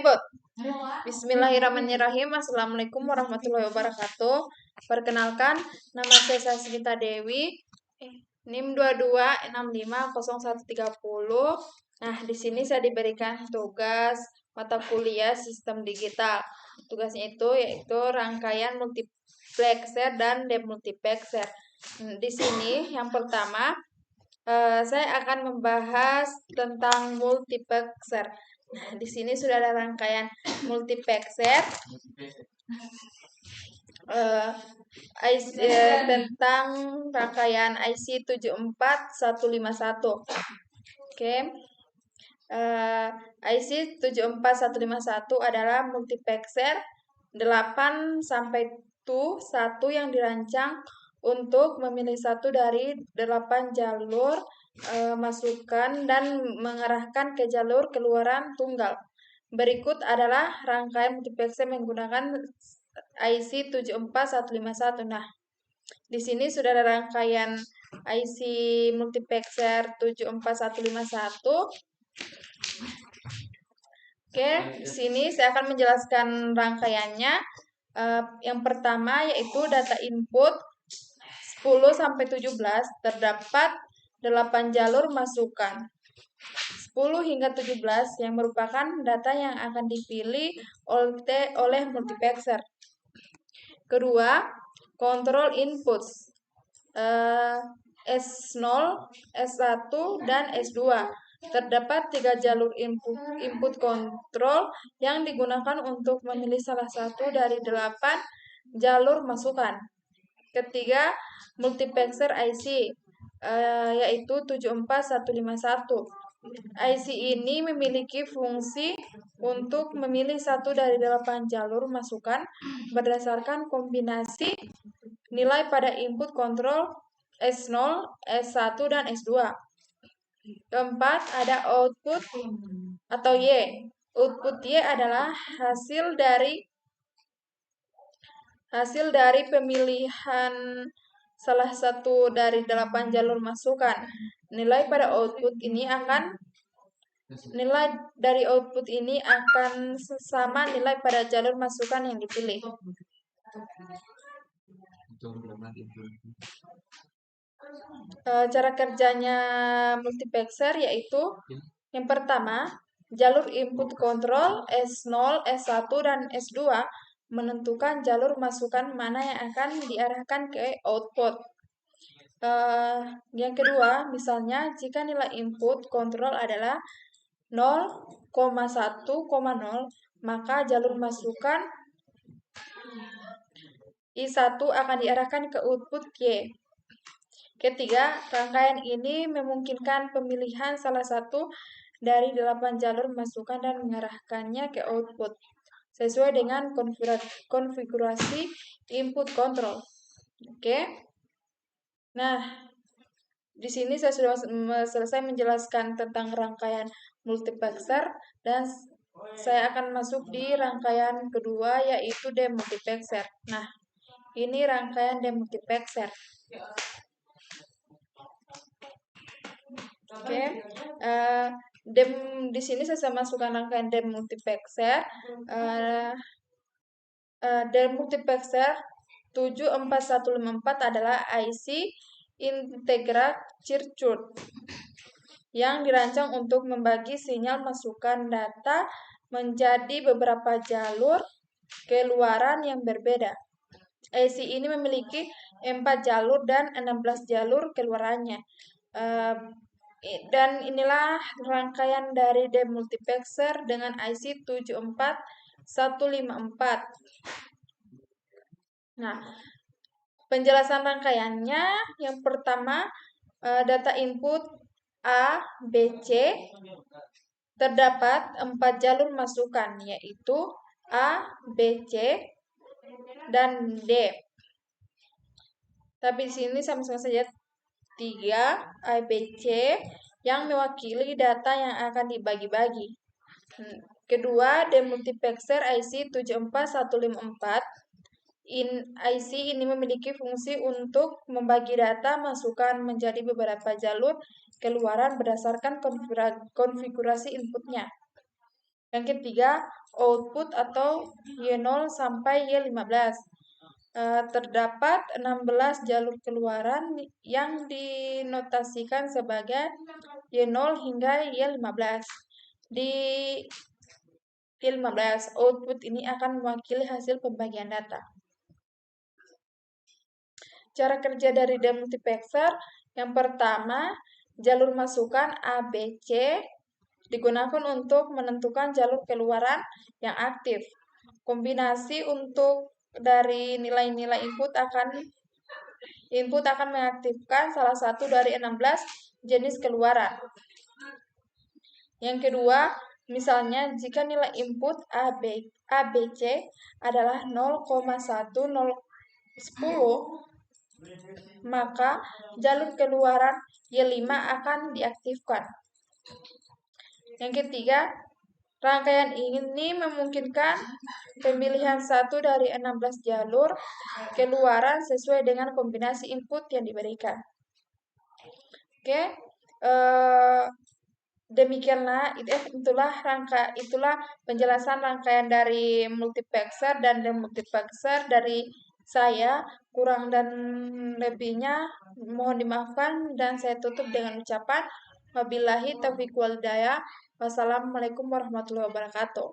ribut. Bismillahirrahmanirrahim. Assalamualaikum warahmatullahi wabarakatuh. Perkenalkan, nama saya Sasmita Dewi, NIM 22650130. Nah, di sini saya diberikan tugas mata kuliah sistem digital. Tugasnya itu yaitu rangkaian multiplexer dan demultiplexer. Di sini yang pertama saya akan membahas tentang multiplexer. Nah, di sini sudah ada rangkaian multiplexer tentang rangkaian IC 74151. Oke. IC 74151 adalah multiplexer 8 sampai 1 yang dirancang untuk memilih satu dari 8 jalur masukan dan mengarahkan ke jalur keluaran tunggal. Berikut adalah rangkaian multiplexer menggunakan IC 74151. Nah, di sini sudah ada rangkaian IC multiplexer 74151. Oke, di sini saya akan menjelaskan rangkaiannya. Yang pertama yaitu data input 10 sampai 17 terdapat 8 jalur masukan. 10 hingga 17 yang merupakan data yang akan dipilih oleh multiplexer. Kedua, kontrol inputs S0, S1, dan S2. Terdapat 3 jalur input kontrol yang digunakan untuk memilih salah satu dari 8 jalur masukan. Ketiga, multiplexer IC yaitu 74151. IC ini memiliki fungsi untuk memilih satu dari 8 jalur masukan berdasarkan kombinasi nilai pada input kontrol S0, S1, dan S2. Keempat, ada output atau Y. Output Y adalah hasil dari pemilihan salah satu dari 8 jalur masukan. Nilai dari output ini akan sama nilai pada jalur masukan yang dipilih. Cara kerjanya multiplexer yaitu yang pertama, jalur input kontrol S0, S1, dan S2 menentukan jalur masukan mana yang akan diarahkan ke output. Yang kedua, misalnya jika nilai input kontrol adalah 0,1,0, maka jalur masukan I1 akan diarahkan ke output Y. Ketiga, rangkaian ini memungkinkan pemilihan salah satu dari 8 jalur masukan dan mengarahkannya ke output sesuai dengan konfigurasi input kontrol. Oke. Nah, di sini saya sudah selesai menjelaskan tentang rangkaian multiplexer dan saya akan masuk di rangkaian kedua yaitu demultiplexer. Nah, ini rangkaian demultiplexer. Oke. Di sini saya masukkan rangkaian demultiplexer. Demultiplexer 74154 adalah IC Integra Circuit yang dirancang untuk membagi sinyal masukan data menjadi beberapa jalur keluaran yang berbeda. IC ini memiliki 4 jalur dan 16 jalur keluarannya. Dan inilah rangkaian dari demultiplexer dengan IC 74154. Nah, penjelasan rangkaiannya yang pertama, data input A, B, C terdapat 4 jalur masukan yaitu A, B, C, dan D. Tapi di sini sama-sama saja 3 A, B, C yang mewakili data yang akan dibagi-bagi. Kedua, demultiplexer IC 74154. IC ini memiliki fungsi untuk membagi data masukan menjadi beberapa jalur keluaran berdasarkan konfigurasi inputnya. Yang ketiga, output atau Y0 sampai Y15. Terdapat 16 jalur keluaran yang dinotasikan sebagai Y0 hingga Y15. Di Y15, output ini akan mewakili hasil pembagian data. Cara kerja dari demultiplexer, yang pertama, jalur masukan A, B, C digunakan untuk menentukan jalur keluaran yang aktif. Kombinasi untuk dari nilai-nilai input akan mengaktifkan salah satu dari 16 jenis keluaran. Yang kedua, misalnya jika nilai input ABC adalah 0,10, maka jalur keluaran Y5 akan diaktifkan. Yang ketiga, rangkaian ini memungkinkan pemilihan satu dari 16 jalur keluaran sesuai dengan kombinasi input yang diberikan. Oke, demikianlah itulah penjelasan rangkaian dari multiplexer dan demultiplexer dari saya. Kurang dan lebihnya mohon dimaafkan, dan saya tutup dengan ucapan wabillahi taufiq wal hidayah. Wassalamualaikum warahmatullahi wabarakatuh.